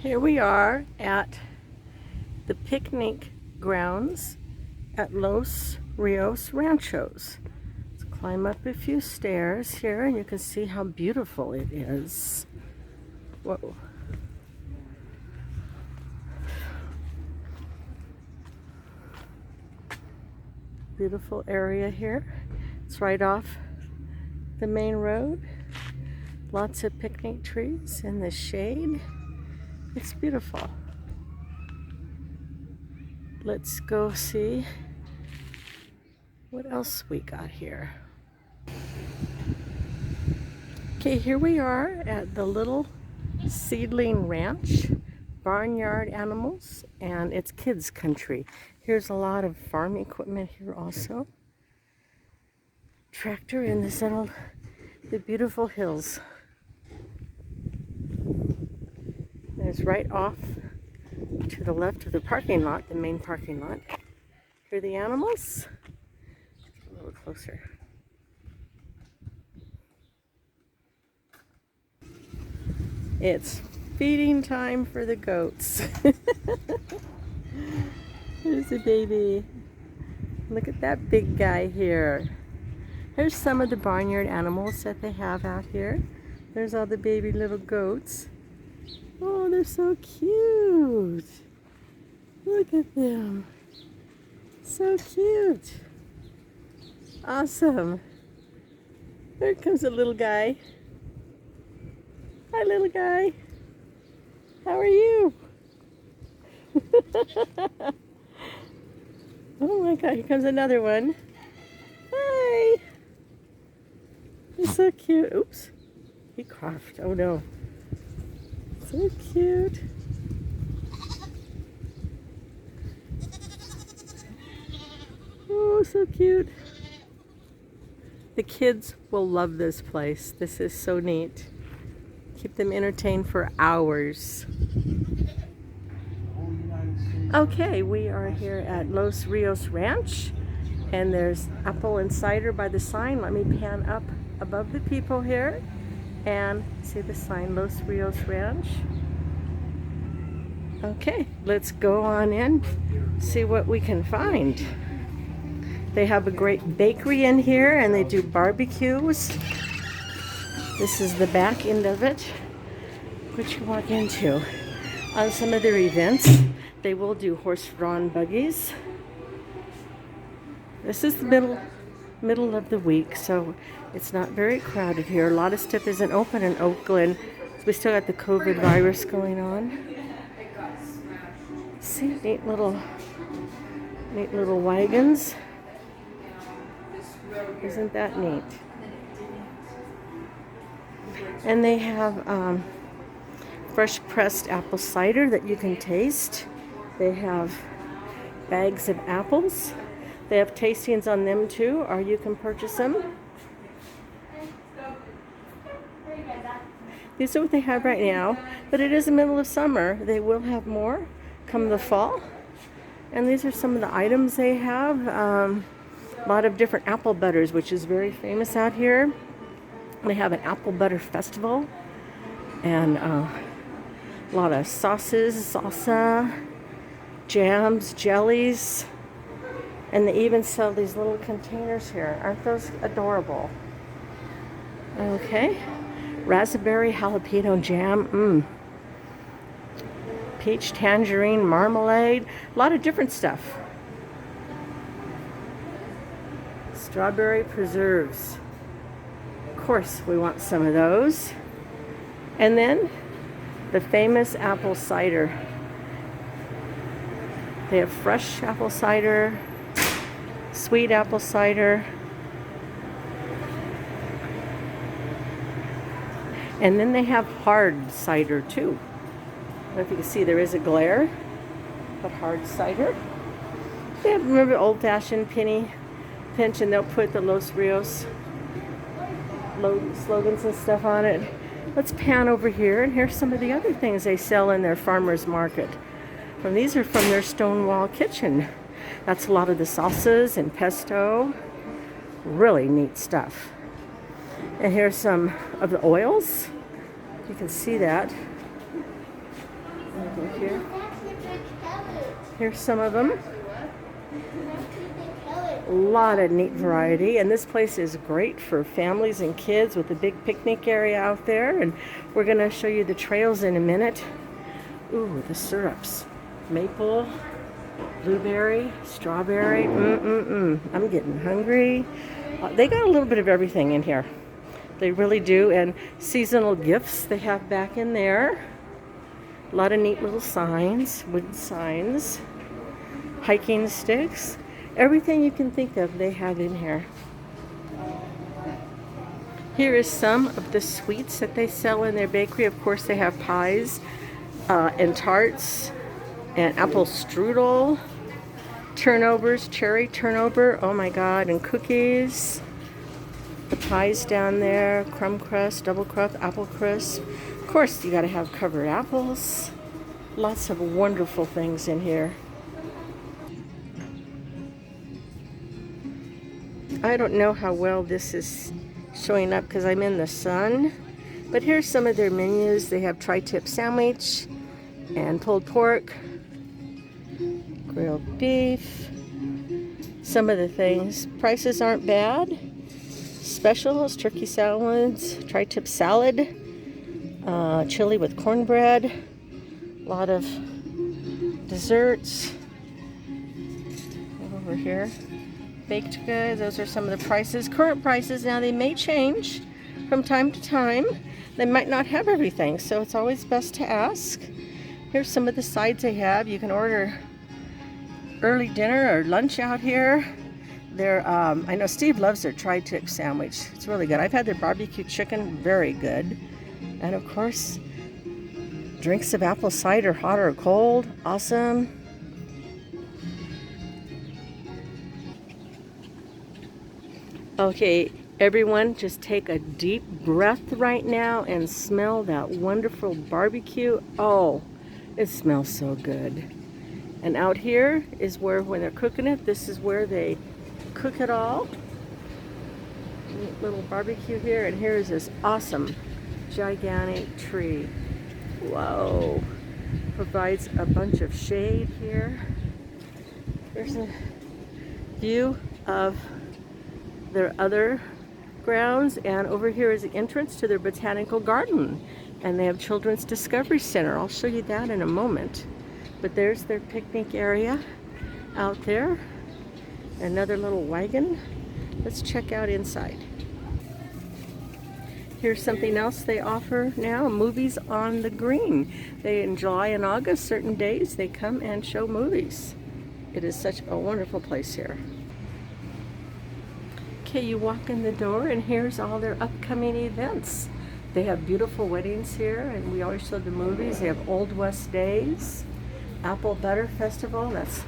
Here we are at the picnic grounds at Los Rios Ranchos. Let's climb up a few stairs here and you can see how beautiful it is. Whoa. Beautiful area here. It's right off the main road. Lots of picnic trees in the shade. It's beautiful. Let's go see what else we got here. Okay, here we are at the little seedling ranch, barnyard animals, and it's kids country. Here's a lot of farm equipment here also. Tractor in the beautiful hills. And it's right off to the left of the parking lot, the main parking lot. Here are the animals. Let's get a little closer. It's feeding time for the goats. Here's a baby. Look at that big guy here. Here's some of the barnyard animals that they have out here. There's all the baby little goats. Oh, they're so cute. Look at them. So cute. Awesome. There comes a little guy. Hi, little guy. How are you? Oh my God, here comes another one. Hi. He's so cute. Oops. He coughed. Oh no. So cute. Oh, so cute. The kids will love this place. This is so neat. Keep them entertained for hours. Okay, we are here at Los Rios Ranch, and there's apple and cider by the sign. Let me pan up above the people here and see the sign, Los Rios Ranch. Okay, let's go on in, see what we can find. They have a great bakery in here and they do barbecues. This is the back end of it, which you walk into. On some of their events, they will do horse-drawn buggies. This is the middle of the week, so it's not very crowded here. A lot of stuff isn't open in Oak Glen. So we still got the COVID virus going on. See, neat little wagons. Isn't that neat? And they have fresh pressed apple cider that you can taste. They have bags of apples. They have tastings on them too, or you can purchase them. These are what they have right now, but it is the middle of summer. They will have more come the fall. And these are some of the items they have. A lot of different apple butters, which is very famous out here. They have an apple butter festival, and a lot of sauces, salsa, jams, jellies, and they even sell these little containers here. Aren't those adorable? Okay, raspberry jalapeno jam, peach tangerine marmalade, a lot of different stuff. Strawberry preserves. Of course, we want some of those. And then the famous apple cider. They have fresh apple cider, sweet apple cider, and then they have hard cider too. I don't know if you can see, there is a glare, but hard cider. They have, remember, old-fashioned penny pinch, and they'll put the Los Rios slogans and stuff on it. Let's pan over here, and here's some of the other things they sell in their farmers market. And these are from their Stonewall kitchen. That's a lot of the salsas and pesto. Really neat stuff. And here's some of the oils. You can see that. Over here. Here's some of them. A lot of neat variety, and this place is great for families and kids with a big picnic area out there. And we're going to show you the trails in a minute. Ooh, the syrups. Maple, blueberry, strawberry. I'm getting hungry. They got a little bit of everything in here. They really do. And seasonal gifts they have back in there. A lot of neat little signs, wooden signs, hiking sticks. Everything you can think of they have in here. Here is some of the sweets that they sell in their bakery. Of course, they have pies and tarts and apple strudel, turnovers, cherry turnover, oh my god, and cookies. The pies down there, crumb crust, double crust, apple crisp. Of course, you got to have covered apples. Lots of wonderful things in here. I don't know how well this is showing up because I'm in the sun, but here's some of their menus. They have tri-tip sandwich and pulled pork, grilled beef, some of the things. Prices aren't bad. Specials, turkey salads, tri-tip salad, chili with cornbread, a lot of desserts. Over here. Baked goods, those are some of the prices. Current prices, now they may change from time to time. They might not have everything, so it's always best to ask. Here's some of the sides they have. You can order early dinner or lunch out here. I know Steve loves their tri-tip sandwich. It's really good. I've had their barbecue chicken, very good. And of course, drinks of apple cider, hot or cold, awesome. Okay, everyone, just take a deep breath right now and smell that wonderful barbecue. Oh, it smells so good. And out here is where, when they're cooking it, this is where they cook it all. Neat little barbecue here, and here is this awesome, gigantic tree. Whoa. Provides a bunch of shade here. There's a view of their other grounds, and over here is the entrance to their botanical garden, and they have Children's Discovery Center. I'll show you that in a moment. But there's their picnic area out there. Another little wagon. Let's check out inside. Here's something else they offer now, movies on the green. In July and August, certain days, they come and show movies. It is such a wonderful place here. Okay, you walk in the door and here's all their upcoming events. They have beautiful weddings here, and we always show the movies. They have Old West Days, Apple Butter Festival, that's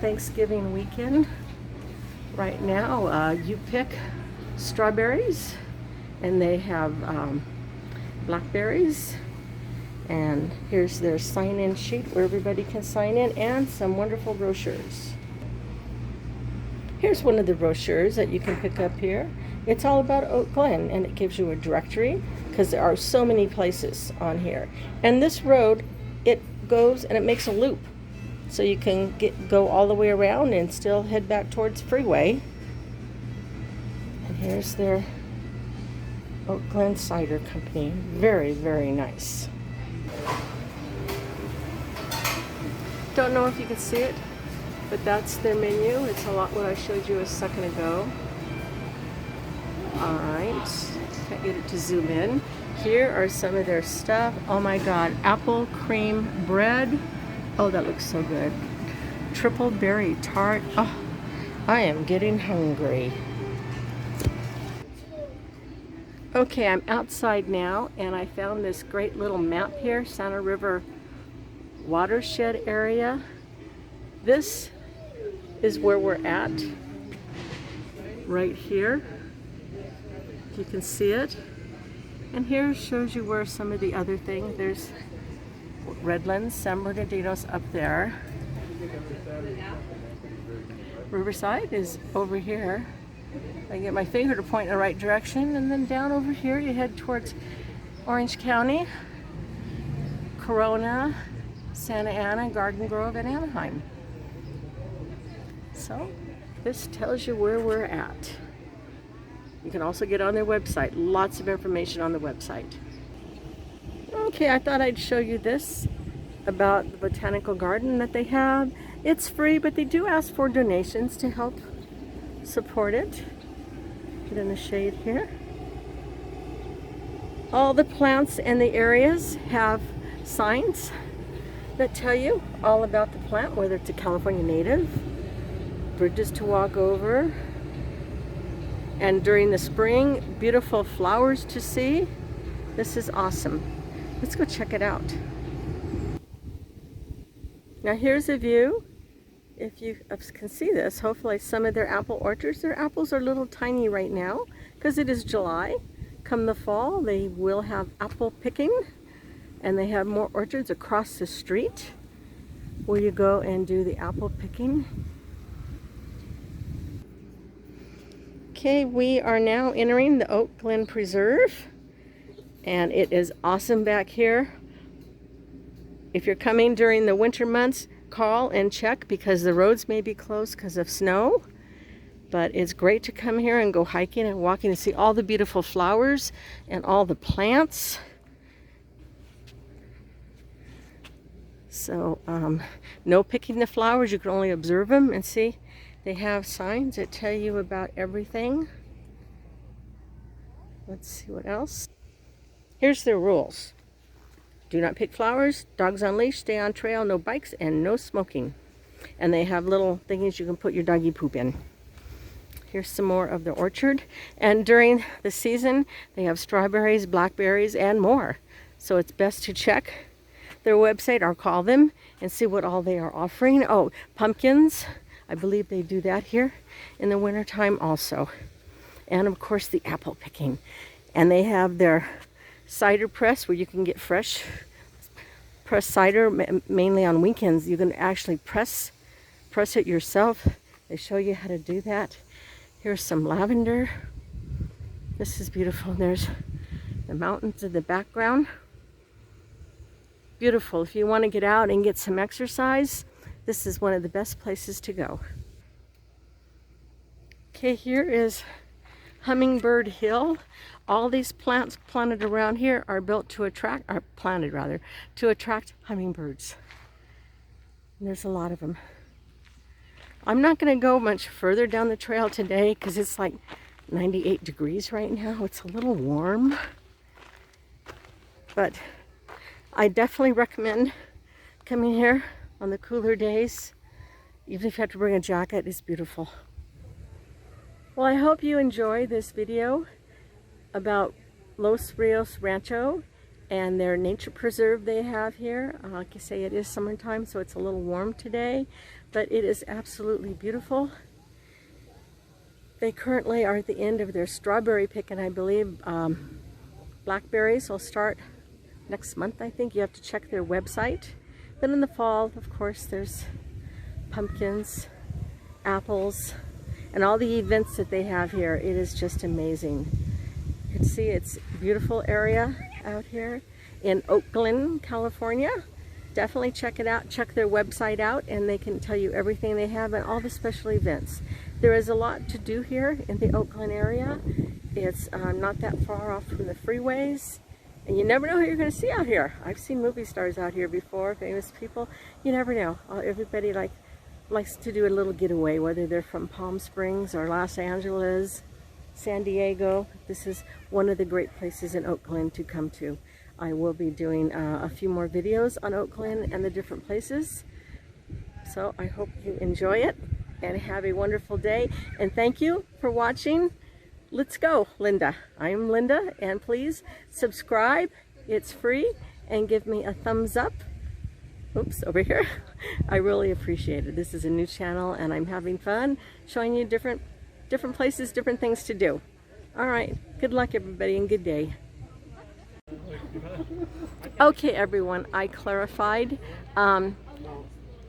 Thanksgiving weekend. Right now, you pick strawberries, and they have blackberries. And here's their sign-in sheet where everybody can sign in, and some wonderful brochures. Here's one of the brochures that you can pick up here. It's all about Oak Glen, and it gives you a directory because there are so many places on here. And this road, it goes and it makes a loop. So you can go all the way around and still head back towards freeway. And here's their Oak Glen Cider Company. Very, very nice. Don't know if you can see it, but that's their menu. It's a lot what I showed you a second ago. Alright, can't get it to zoom in. Here are some of their stuff. Oh my god, apple cream bread. Oh, that looks so good. Triple berry tart. Oh, I am getting hungry. Okay, I'm outside now, and I found this great little map here, Santa River watershed area. This is where we're at, right here, if you can see it. And here shows you where some of the other things, there's Redlands, San Bernardino's up there. Riverside is over here. I get my finger to point in the right direction, and then down over here you head towards Orange County, Corona, Santa Ana, Garden Grove, and Anaheim. So this tells you where we're at. You can also get on their website. Lots of information on the website. Okay, I thought I'd show you this about the botanical garden that they have. It's free, but they do ask for donations to help support it. Get in the shade here. All the plants in the areas have signs that tell you all about the plant, whether it's a California native, bridges to walk over, and during the spring, beautiful flowers to see. This is awesome. Let's go check it out. Now here's a view. If you can see this, hopefully some of their apple orchards. Their apples are little tiny right now because it is July. Come the fall, they will have apple picking, and they have more orchards across the street where you go and do the apple picking. Okay, we are now entering the Oak Glen Preserve, and it is awesome back here. If you're coming during the winter months, call and check because the roads may be closed because of snow. But it's great to come here and go hiking and walking and see all the beautiful flowers and all the plants. So no picking the flowers, you can only observe them and see. They have signs that tell you about everything. Let's see what else. Here's their rules. Do not pick flowers, dogs on leash, stay on trail, no bikes, and no smoking. And they have little thingies you can put your doggy poop in. Here's some more of the orchard. And during the season, they have strawberries, blackberries, and more. So it's best to check their website or call them and see what all they are offering. Oh, pumpkins. I believe they do that here in the wintertime also. And of course the apple picking. And they have their cider press where you can get fresh pressed cider, mainly on weekends. You can actually press it yourself. They show you how to do that. Here's some lavender. This is beautiful. There's the mountains in the background. Beautiful. If you want to get out and get some exercise, this is one of the best places to go. Okay, here is Hummingbird Hill. All these plants planted around here are built to attract, or planted rather, to attract hummingbirds. And there's a lot of them. I'm not going to go much further down the trail today because it's like 98 degrees right now. It's a little warm. But I definitely recommend coming here on the cooler days. Even if you have to bring a jacket, it's beautiful. Well, I hope you enjoy this video about Los Rios Rancho and their nature preserve they have here. Like I say, it is summertime, so it's a little warm today, but it is absolutely beautiful. They currently are at the end of their strawberry pick, and I believe blackberries will start next month, I think. You have to check their website. Then in the fall, of course, there's pumpkins, apples, and all the events that they have here. It is just amazing. You can see it's a beautiful area out here in Oak Glen, California. Definitely check it out. Check their website out, and they can tell you everything they have and all the special events. There is a lot to do here in the Oak Glen area. It's not that far off from the freeways. And you never know who you're going to see out here. I've seen movie stars out here before, famous people. You never know. Everybody likes to do a little getaway, whether they're from Palm Springs or Los Angeles, San Diego. This is one of the great places in Oak Glen to come to. I will be doing a few more videos on Oak Glen and the different places. So I hope you enjoy it and have a wonderful day. And thank you for watching. Let's go, Linda. I'm Linda, and please subscribe. It's free, and give me a thumbs up. Oops, over here. I really appreciate it. This is a new channel, and I'm having fun showing you different places, different things to do. All right. Good luck, everybody, and good day. Okay, everyone. I clarified.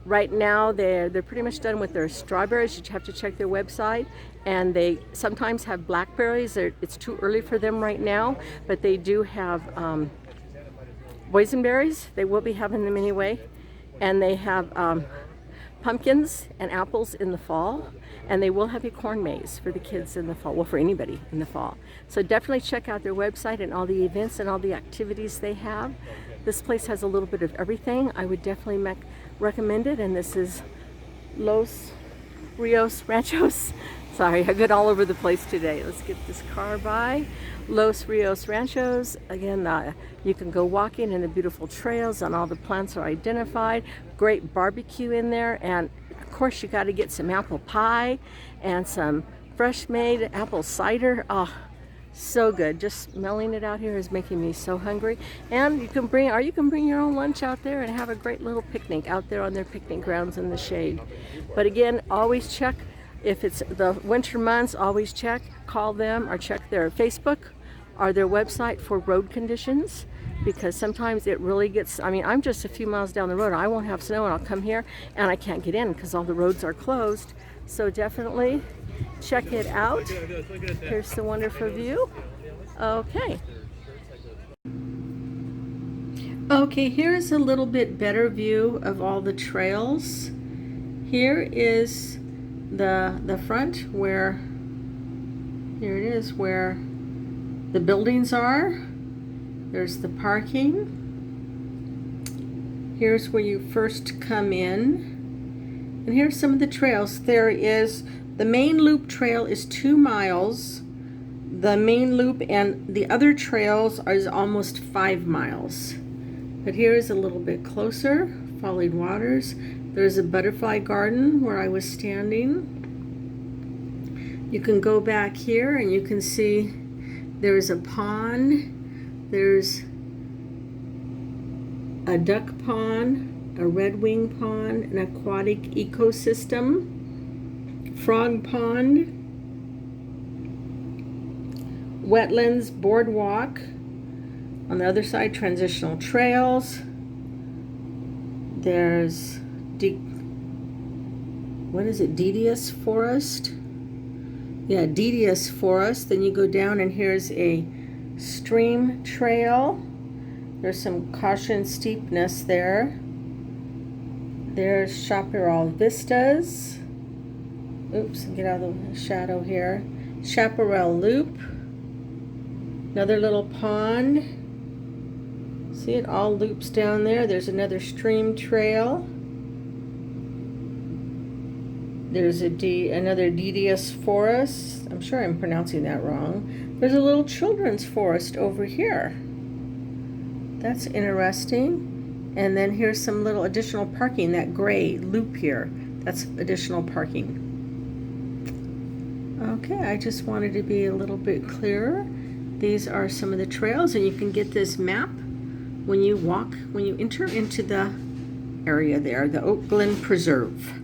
Right now, they're pretty much done with their strawberries. You have to check their website. And they sometimes have blackberries. It's too early for them right now, but they do have boysenberries. They will be having them anyway. and they have pumpkins and apples in the fall, and they will have a corn maze for the kids in the fall, well, for anybody in the fall. So definitely check out their website and all the events and all the activities they have. This place has a little bit of everything. I would definitely recommend it, and this is Los Rios Ranchos. Sorry, I've been all over the place today. Let's get this car by. Los Rios Ranchos. Again, you can go walking in the beautiful trails, and all the plants are identified. Great barbecue in there, and of course you got to get some apple pie and some fresh made apple cider. Oh, so good. Just smelling it out here is making me so hungry. And you can bring your own lunch out there and have a great little picnic out there on their picnic grounds in the shade. But again, always check. If it's the winter months, always call them or check their Facebook or their website for road conditions, because sometimes it really gets, I mean, I'm just a few miles down the road. I won't have snow and I'll come here and I can't get in because all the roads are closed. So definitely check it out. Here's the wonderful view. Okay. Okay, here's a little bit better view of all the trails. Here is the front where, here it is, where the buildings are. There's the parking. Here's where you first come in. And here's some of the trails. There is, the main loop trail is 2 miles. The main loop and the other trails is almost 5 miles. But here is a little bit closer, Falling Waters. There's a butterfly garden where I was standing. You can go back here and you can see there's a pond. There's a duck pond, a red wing pond, an aquatic ecosystem, frog pond, wetlands, boardwalk. On the other side, transitional trails. There's what is it, Dedius Forest? Yeah, Dedius Forest. Then you go down and here's a stream trail. There's some caution steepness there. There's Chaparral Vistas. Oops, get out of the shadow here. Chaparral Loop. Another little pond. See, it all loops down there. There's another stream trail. There's another Dedius Forest. I'm sure I'm pronouncing that wrong. There's a little children's forest over here. That's interesting. And then here's some little additional parking, that gray loop here. That's additional parking. Okay, I just wanted to be a little bit clearer. These are some of the trails, and you can get this map when you enter into the area there, the Oak Glen Preserve.